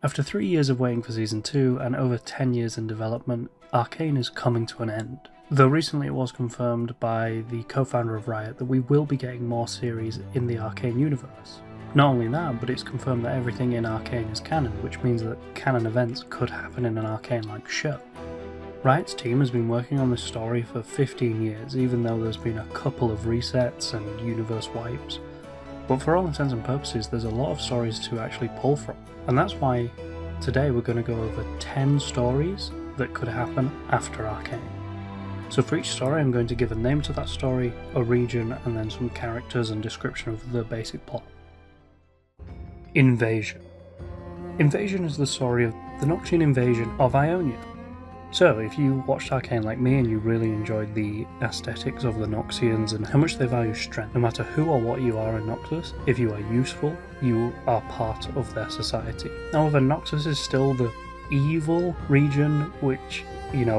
After 3 years of waiting for Season 2 and over 10 years in development, Arcane is coming to an end. Though recently it was confirmed by the co-founder of Riot that we will be getting more series in the Arcane universe. Not only that, but it's confirmed that everything in Arcane is canon, which means that canon events could happen in an Arcane-like show. Riot's team has been working on this story for 15 years, even though there's been a couple of resets and universe wipes. But for all intents and purposes, there's a lot of stories to actually pull from. And that's why today we're going to go over 10 stories that could happen after Arcane. So for each story I'm going to give a name to that story, a region, and then some characters and description of the basic plot. Invasion. Invasion is the story of the Noxian invasion of Ionia. So if you watched Arcane like me and you really enjoyed the aesthetics of the Noxians and how much they value strength, no matter who or what you are in Noxus, if you are useful, you are part of their society. However, Noxus is still the evil region, which,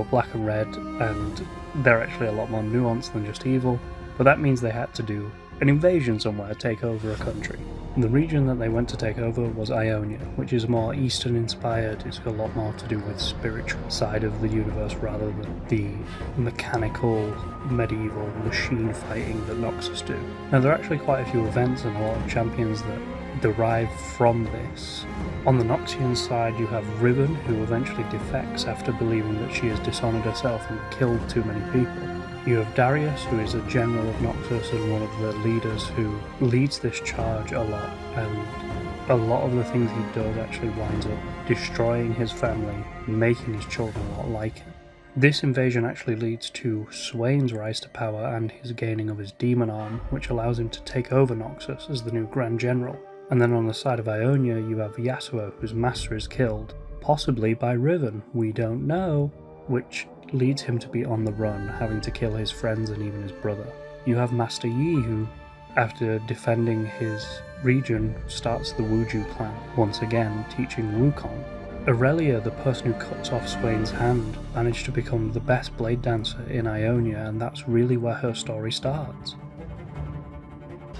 black and red, and they're actually a lot more nuanced than just evil, but that means they had to do an invasion somewhere, take over a country. And the region that they went to take over was Ionia, which is more Eastern inspired. It's got a lot more to do with spiritual side of the universe rather than the mechanical, medieval machine fighting that Noxus do. Now there are actually quite a few events and a lot of champions that derive from this. On the Noxian side you have Riven, who eventually defects after believing that she has dishonoured herself and killed too many people. You have Darius, who is a general of Noxus and one of the leaders who leads this charge a lot, and a lot of the things he does actually winds up destroying his family, making his children a lot like him. This invasion actually leads to Swain's rise to power and his gaining of his demon arm, which allows him to take over Noxus as the new Grand General. And then on the side of Ionia you have Yasuo, whose master is killed, possibly by Riven, we don't know, which leads him to be on the run, having to kill his friends and even his brother. You have Master Yi, who, after defending his region, starts the Wuju clan, once again teaching Wukong. Aurelia, the person who cuts off Swain's hand, managed to become the best blade dancer in Ionia, and that's really where her story starts.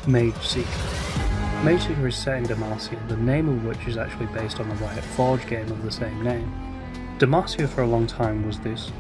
Mage Seeker. Mage Seeker is set in Demacia, the name of which is actually based on the Riot Forge game of the same name. Demacia for a long time was this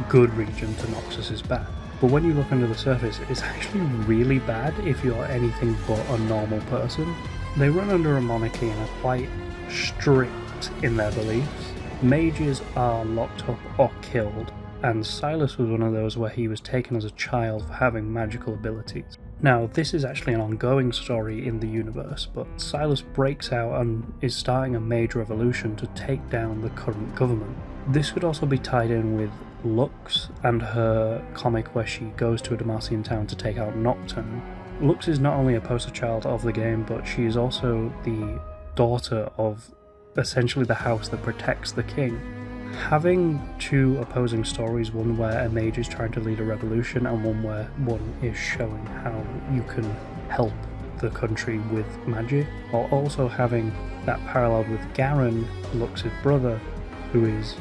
good region to Noxus's bad, but when you look under the surface it's actually really bad if you're anything but a normal person. They run under a monarchy and are quite strict in their beliefs. Mages are locked up or killed, and Silas was one of those where he was taken as a child for having magical abilities. Now, this is actually an ongoing story in the universe, but Silas breaks out and is starting a major revolution to take down the current government. This could also be tied in with Lux and her comic where she goes to a Demacian town to take out Nocturne. Lux is not only a poster child of the game, but she is also the daughter of essentially the house that protects the king. Having two opposing stories, one where a mage is trying to lead a revolution and one where one is showing how you can help the country with magic, while also having that paralleled with Garen, Lux's brother, who is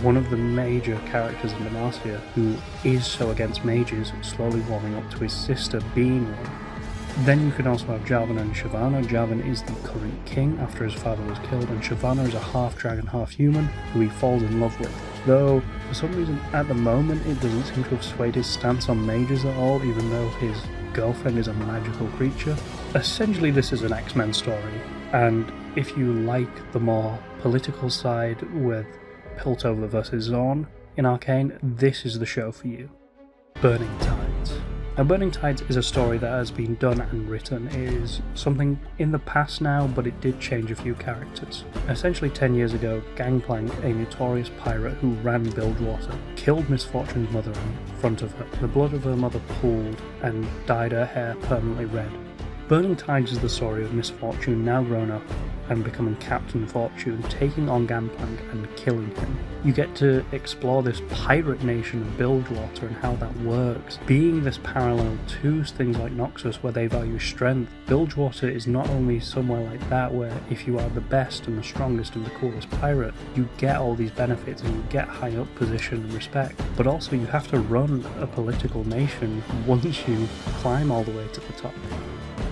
one of the major characters in Demacia, who is so against mages, slowly warming up to his sister being one. Then you can also have Jarvan and Shyvana. Jarvan is the current king after his father was killed, and Shyvana is a half dragon, half human who he falls in love with. Though, for some reason at the moment it doesn't seem to have swayed his stance on mages at all, even though his girlfriend is a magical creature. Essentially this is an X-Men story, and if you like the more political side with Piltover versus Zorn in Arcane, this is the show for you. Burning Tides. Now, Burning Tides is a story that has been done and written. It is something in the past now, but it did change a few characters. Essentially 10 years ago, Gangplank, a notorious pirate who ran Bilgewater, killed Miss Fortune's mother in front of her. The blood of her mother pooled and dyed her hair permanently red. Burning Tides is the story of Miss Fortune, now grown up and becoming Captain Fortune, taking on Gangplank and killing him. You get to explore this pirate nation of Bilgewater and how that works. Being this parallel to things like Noxus where they value strength, Bilgewater is not only somewhere like that where if you are the best and the strongest and the coolest pirate, you get all these benefits and you get high up position and respect, but also you have to run a political nation once you climb all the way to the top.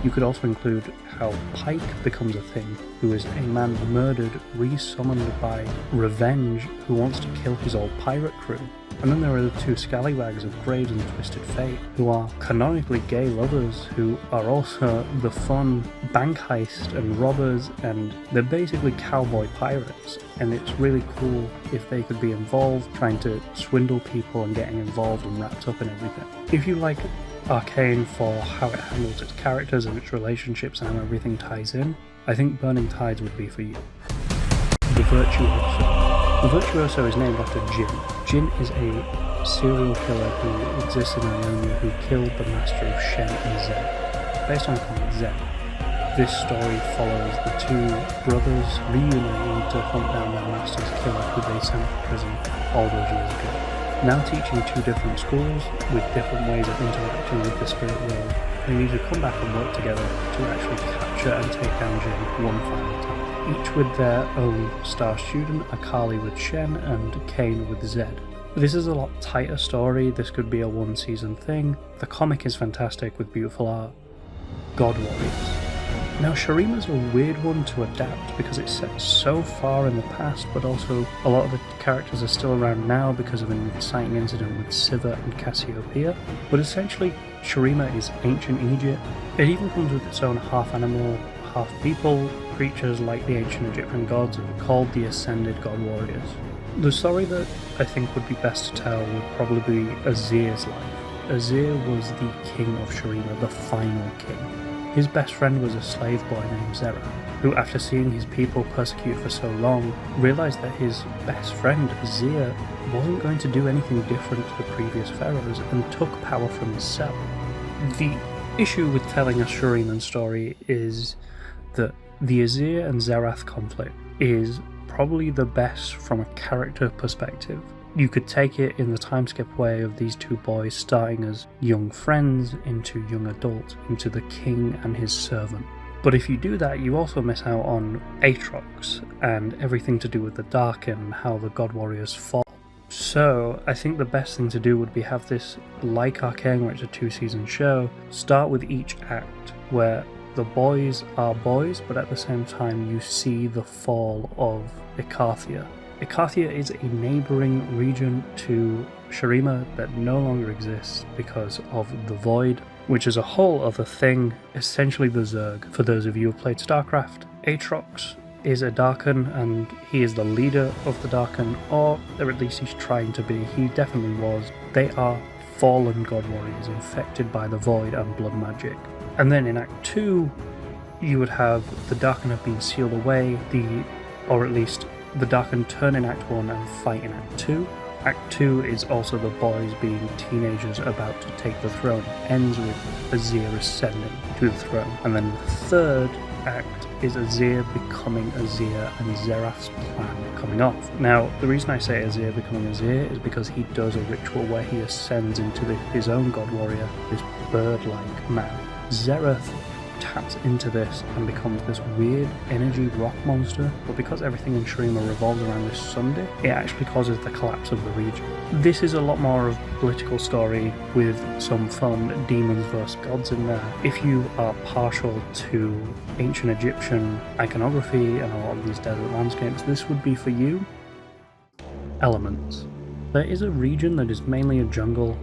You could also include how Pike becomes a thing, who is a man murdered, resummoned by revenge, who wants to kill his old pirate crew. And then there are the two scallywags of Graves and Twisted Fate, who are canonically gay lovers, who are also the fun bank heist and robbers, and they're basically cowboy pirates. And it's really cool if they could be involved, trying to swindle people and getting involved and wrapped up in everything. If you like Arcane for how it handles its characters and its relationships and how everything ties in, I think Burning Tides would be for you. The Virtuoso. The Virtuoso is named after Jin. Jin is a serial killer who exists in Ionia who killed the master of Shen and Zed. Based on the comic Zed, this story follows the two brothers reuniting to hunt down their master's killer who they sent to prison all those years ago. Now teaching two different schools with different ways of interacting with the spirit world, they need to come back and work together to actually capture and take down Jin one final time. Each with their own star student, Akali with Shen and Kane with Zed. This is a lot tighter story, this could be a one season thing. The comic is fantastic with beautiful art. God Warriors. Now Shurima's a weird one to adapt because it's set so far in the past, but also a lot of the characters are still around now because of an exciting incident with Siva and Cassiopeia. But essentially Shurima is ancient Egypt. It even comes with its own half animal, half people creatures like the ancient Egyptian gods called the Ascended God Warriors. The story that I think would be best to tell would probably be Azir's life. Azir was the king of Shurima, the final king. His best friend was a slave boy named Zera, who after seeing his people persecuted for so long, realised that his best friend Azir wasn't going to do anything different to the previous pharaohs and took power from himself. The issue with telling a Shuriman story is that the Azir and Zerath conflict is probably the best from a character perspective. You could take it in the time skip way of these two boys starting as young friends into young adults, into the king and his servant. But if you do that, you also miss out on Aatrox and everything to do with the Dark and how the God Warriors fall. So I think the best thing to do would be have this like Arcane, where it's a 2-season show, start with each act where the boys are boys, but at the same time you see the fall of Icarthia. Icarthia is a neighbouring region to Shurima that no longer exists because of the Void, which is a whole other thing, essentially the Zerg. For those of you who played StarCraft, Aatrox is a Darkan and he is the leader of the Darkan, or at least he's trying to be. He definitely was. They are fallen God Warriors infected by the Void and blood magic. And then in Act 2, you would have the Darkan have been sealed away, or at least the Darkan turn in Act 1 and fight in Act 2. Act 2 is also the boys being teenagers about to take the throne. It ends with Azir ascending to the throne. And then the third act is Azir becoming Azir and Zerath's plan coming off. Now, the reason I say Azir becoming Azir is because he does a ritual where he ascends into his own God Warrior, this bird-like man. Zerath taps into this and becomes this weird energy rock monster, but because everything in Shurima revolves around this Sunday, it actually causes the collapse of the region. This is a lot more of a political story with some fun demons versus gods in there. If you are partial to ancient Egyptian iconography and a lot of these desert landscapes, this would be for you. Elements. There is a region that is mainly a jungle,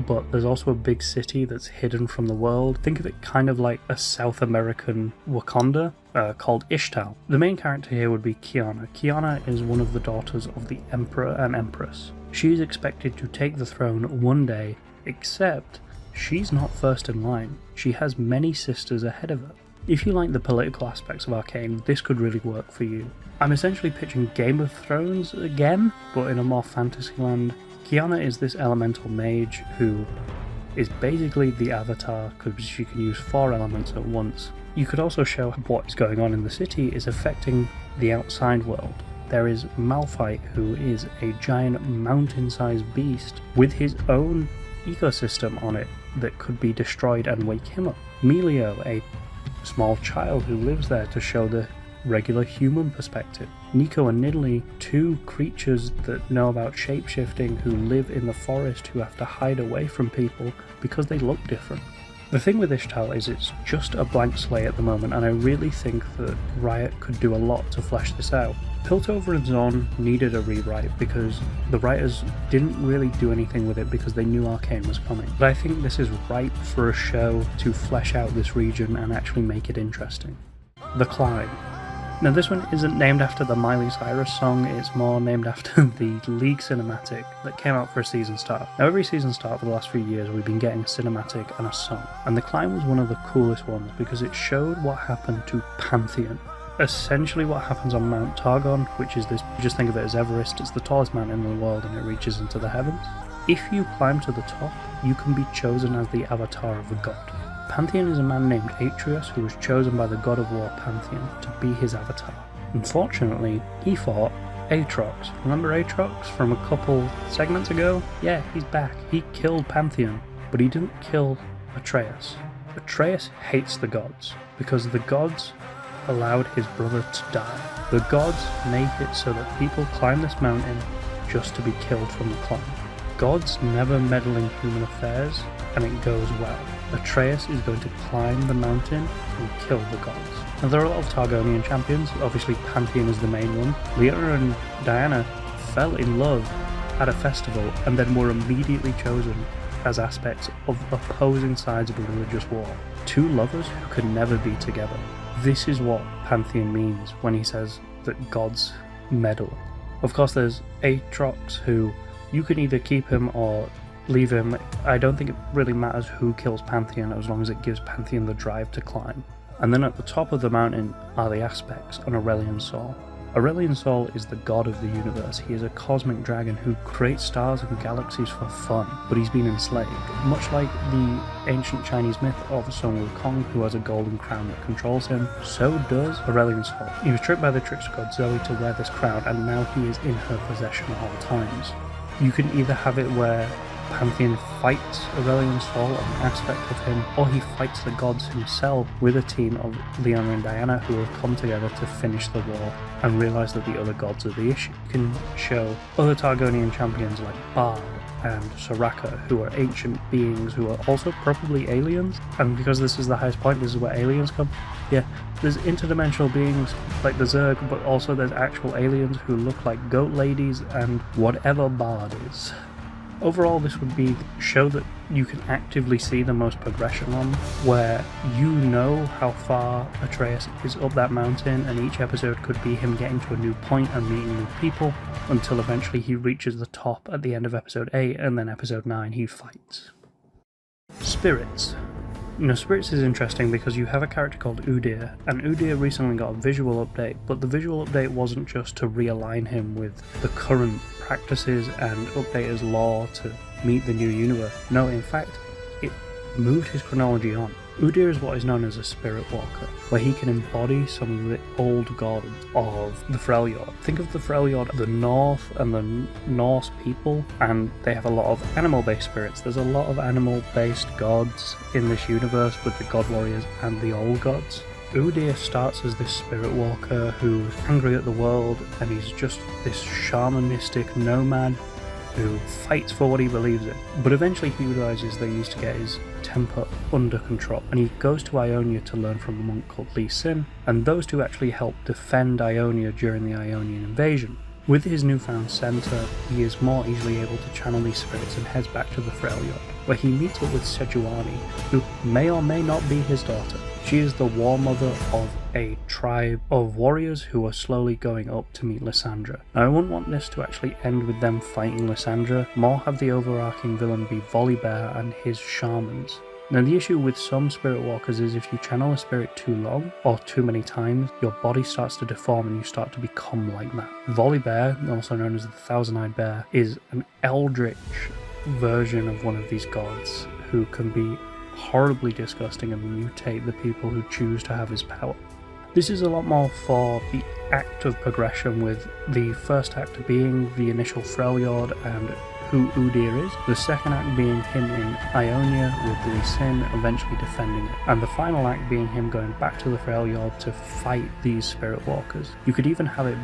but there's also a big city that's hidden from the world. Think of it kind of like a South American Wakanda called Ishtal. The main character here would be Kiana. Kiana is one of the daughters of the Emperor and Empress. She is expected to take the throne one day, except she's not first in line. She has many sisters ahead of her. If you like the political aspects of Arcane, this could really work for you. I'm essentially pitching Game of Thrones again, but in a more fantasy land. Kiana is this elemental mage who is basically the Avatar because she can use 4 elements at once. You could also show what is going on in the city is affecting the outside world. There is Malphite, who is a giant mountain-sized beast with his own ecosystem on it that could be destroyed and wake him up. Melio, a small child who lives there to show the regular human perspective. Nico and Nidalee, 2 creatures that know about shapeshifting who live in the forest who have to hide away from people because they look different. The thing with Ishtal is it's just a blank slate at the moment, and I really think that Riot could do a lot to flesh this out. Piltover and Zorn needed a rewrite because the writers didn't really do anything with it because they knew Arcane was coming. But I think this is ripe for a show to flesh out this region and actually make it interesting. The Climb. Now this one isn't named after the Miley Cyrus song, it's more named after the League cinematic that came out for a season start. Now every season start for the last few years we've been getting a cinematic and a song, and The Climb was one of the coolest ones because it showed what happened to Pantheon. Essentially what happens on Mount Targon, which is this, just think of it as Everest, it's the tallest mountain in the world and it reaches into the heavens. If you climb to the top, you can be chosen as the avatar of a god. Pantheon is a man named Atreus who was chosen by the god of war Pantheon to be his avatar. Unfortunately, he fought Aatrox. Remember Aatrox from a couple segments ago? Yeah, he's back. He killed Pantheon, but he didn't kill Atreus. Atreus hates the gods because the gods allowed his brother to die. The gods make it so that people climb this mountain just to be killed from the climb. Gods never meddle in human affairs, and it goes well. Atreus is going to climb the mountain and kill the gods. Now there are a lot of Targonian champions, obviously Pantheon is the main one. Leona and Diana fell in love at a festival and then were immediately chosen as aspects of opposing sides of a religious war. Two lovers who could never be together. This is what Pantheon means when he says that gods meddle. Of course there's Aatrox, who you can either keep him or leave him. I don't think it really matters who kills Pantheon as long as it gives Pantheon the drive to climb. And then at the top of the mountain are the aspects on Aurelian Sol. Aurelian Sol is the god of the universe. He is a cosmic dragon who creates stars and galaxies for fun, but he's been enslaved. Much like the ancient Chinese myth of Sun Wukong, who has a golden crown that controls him, so does Aurelian Sol. He was tricked by the trickster god Zoe to wear this crown, and now he is in her possession at all times. You can either have it where Pantheon fights Aurelian Sol, an aspect of him, or he fights the gods himself with a team of Leona and Diana who will come together to finish the war and realise that the other gods are the issue. You can show other Targonian champions like Bard and Soraka, who are ancient beings who are also probably aliens, and because this is the highest point, this is where aliens come. Yeah, there's interdimensional beings like the Zerg, but also there's actual aliens who look like goat ladies and whatever Bard is. Overall, this would be a show that you can actively see the most progression on, where you know how far Atreus is up that mountain, and each episode could be him getting to a new point and meeting new people, until eventually he reaches the top at the end of episode 8, and then episode 9 he fights. Spirits. Spirits is interesting because you have a character called Udyr, and Udyr recently got a visual update, but the visual update wasn't just to realign him with the current practices and update his lore to meet the new universe. No, in fact, it moved his chronology on. Udyr is what is known as a spirit walker, where he can embody some of the old gods of the Freljord. Think of the Freljord, the North and the Norse people, and they have a lot of animal-based spirits. There's a lot of animal-based gods in this universe with the god warriors and the old gods. Udyr starts as this spirit walker who's angry at the world, and he's just this shamanistic nomad who fights for what he believes in. But eventually he realises that he needs to get his temper under control, and he goes to Ionia to learn from a monk called Lee Sin, and those two actually help defend Ionia during the Ionian invasion. With his newfound centre, he is more easily able to channel these spirits and heads back to the Freljord, where he meets up with Sejuani, who may or may not be his daughter. She is the war mother of a tribe of warriors who are slowly going up to meet Lysandra. Now, I wouldn't want this to actually end with them fighting Lysandra, more have the overarching villain be Volibear and his shamans. Now, the issue with some spirit walkers is if you channel a spirit too long or too many times, your body starts to deform and you start to become like that. Volibear, also known as the Thousand-Eyed Bear, is an eldritch version of one of these gods who can be horribly disgusting and mutate the people who choose to have his power. This is a lot more for the act of progression, with the first act being the initial Freljord and who Udyr is, the second act being him in Ionia with Lee Sin eventually defending it, and the final act being him going back to the Freljord to fight these spirit walkers. You could even have it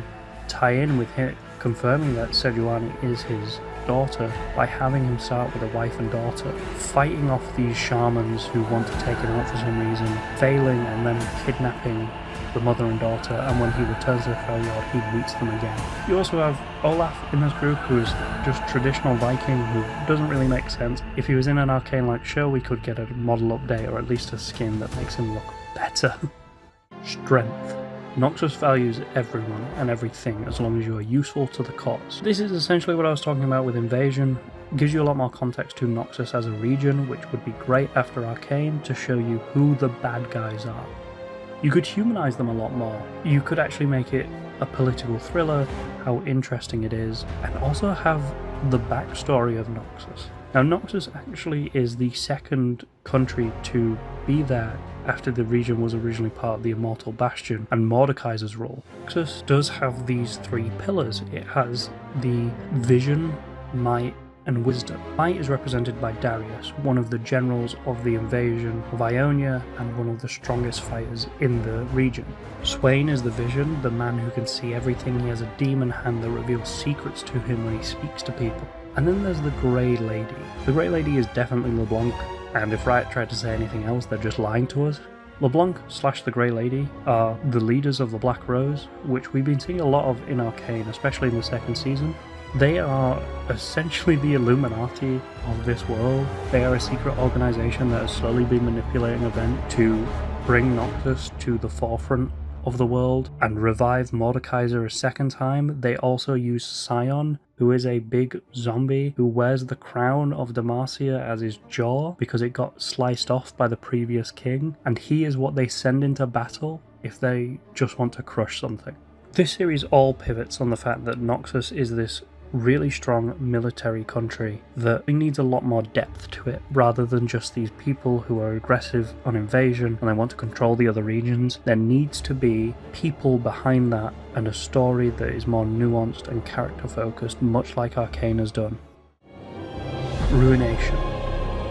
tie in with him confirming that Sejuani is his daughter by having him start with a wife and daughter, fighting off these shamans who want to take him out for some reason, failing and then kidnapping the mother and daughter, and when he returns to the Freljord, he meets them again. You also have Olaf in this group, who is just traditional Viking, who doesn't really make sense. If he was in an Arcane-like show, we could get a model update, or at least a skin that makes him look better. Strength. Noxus values everyone and everything as long as you are useful to the cause. This is essentially what I was talking about with Invasion. It gives you a lot more context to Noxus as a region, which would be great after Arcane to show you who the bad guys are. You could humanize them a lot more. You could actually make it a political thriller, how interesting it is, and also have the backstory of Noxus. Now, Noxus actually is the second country to be there after the region was originally part of the Immortal Bastion and Mordekaiser's rule. Noxus does have these three pillars. It has the vision, might, and wisdom. Might is represented by Darius, one of the generals of the invasion of Ionia and one of the strongest fighters in the region. Swain is the vision, the man who can see everything. He has a demon hand that reveals secrets to him when he speaks to people. And then there's the Grey Lady. The Grey Lady is definitely LeBlanc, and if Riot tried to say anything else, they're just lying to us. LeBlanc / the Grey Lady are the leaders of the Black Rose, which we've been seeing a lot of in Arcane, especially in the second season. They are essentially the Illuminati of this world. They are a secret organization that has slowly been manipulating events to bring Noxus to the forefront of the world and revive Mordekaiser a second time. They also use Scion, who is a big zombie who wears the crown of Demacia as his jaw because it got sliced off by the previous king, and he is what they send into battle if they just want to crush something. This series all pivots on the fact that Noxus is this really strong military country that needs a lot more depth to it, rather than just these people who are aggressive on invasion and they want to control the other regions. There needs to be people behind that and a story that is more nuanced and character focused, much like Arcane has done. Ruination.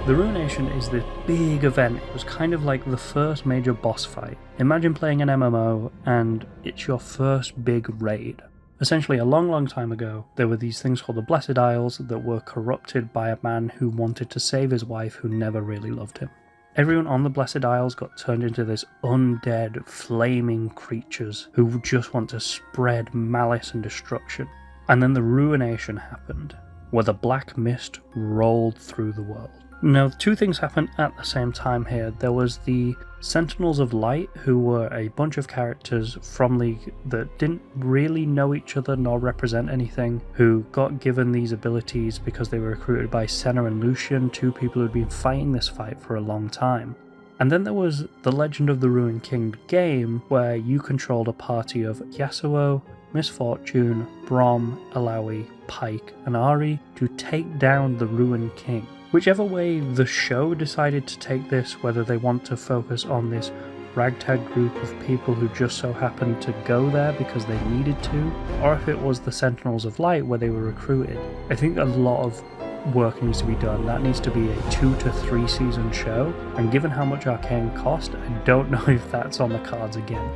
The Ruination is this big event. It was kind of like the first major boss fight. Imagine playing an MMO and it's your first big raid. Essentially, a long time ago, there were these things called the Blessed Isles that were corrupted by a man who wanted to save his wife who never really loved him. Everyone on the Blessed Isles got turned into this undead, flaming creatures who just want to spread malice and destruction. And then the Ruination happened, where the black mist rolled through the world. Now, two things happened at the same time here. There was the Sentinels of Light, who were a bunch of characters from League that didn't really know each other nor represent anything, who got given these abilities because they were recruited by Senna and Lucian, two people who'd been fighting this fight for a long time. And then there was the Legend of the Ruined King game, where you controlled a party of Yasuo, Misfortune, Brom, Alawi, Pike, and Ari to take down the Ruined King. Whichever way the show decided to take this, whether they want to focus on this ragtag group of people who just so happened to go there because they needed to, or if it was the Sentinels of Light where they were recruited, I think a lot of work needs to be done. That needs to be a 2 to 3 season show, and given how much Arcane cost, I don't know if that's on the cards again.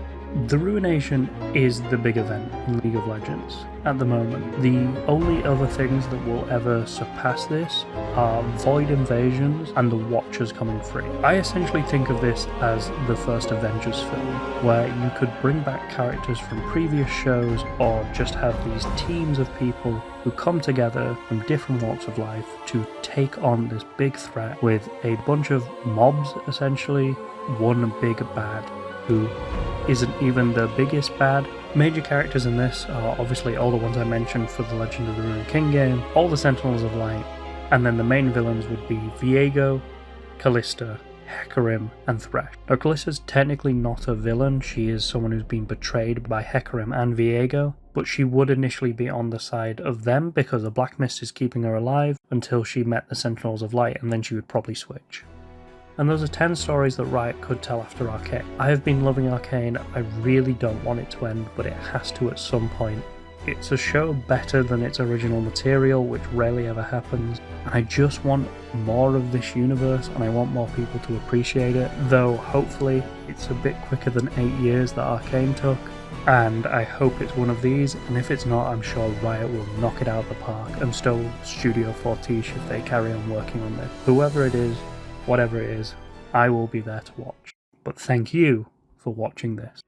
The Ruination is the big event in League of Legends at the moment. The only other things that will ever surpass this are Void Invasions and the Watchers coming free. I essentially think of this as the first Avengers film, where you could bring back characters from previous shows or just have these teams of people who come together from different walks of life to take on this big threat with a bunch of mobs, essentially, one big bad who isn't even the biggest bad. Major characters in this are obviously all the ones I mentioned for the Legend of the Ruined King game, all the Sentinels of Light, and then the main villains would be Viego, Callista, Hecarim, and Thresh. Now, Callista's technically not a villain. She is someone who's been betrayed by Hecarim and Viego, but she would initially be on the side of them because the Black Mist is keeping her alive until she met the Sentinels of Light, and then she would probably switch. And those are 10 stories that Riot could tell after Arcane. I have been loving Arcane. I really don't want it to end, but it has to at some point. It's a show better than its original material, which rarely ever happens. And I just want more of this universe, and I want more people to appreciate it. Though, hopefully, it's a bit quicker than 8 years that Arcane took. and I hope it's one of these, and if it's not, I'm sure Riot will knock it out of the park, and so Studio Fortiche if they carry on working on this. Whoever it is, whatever it is, I will be there to watch. But thank you for watching this.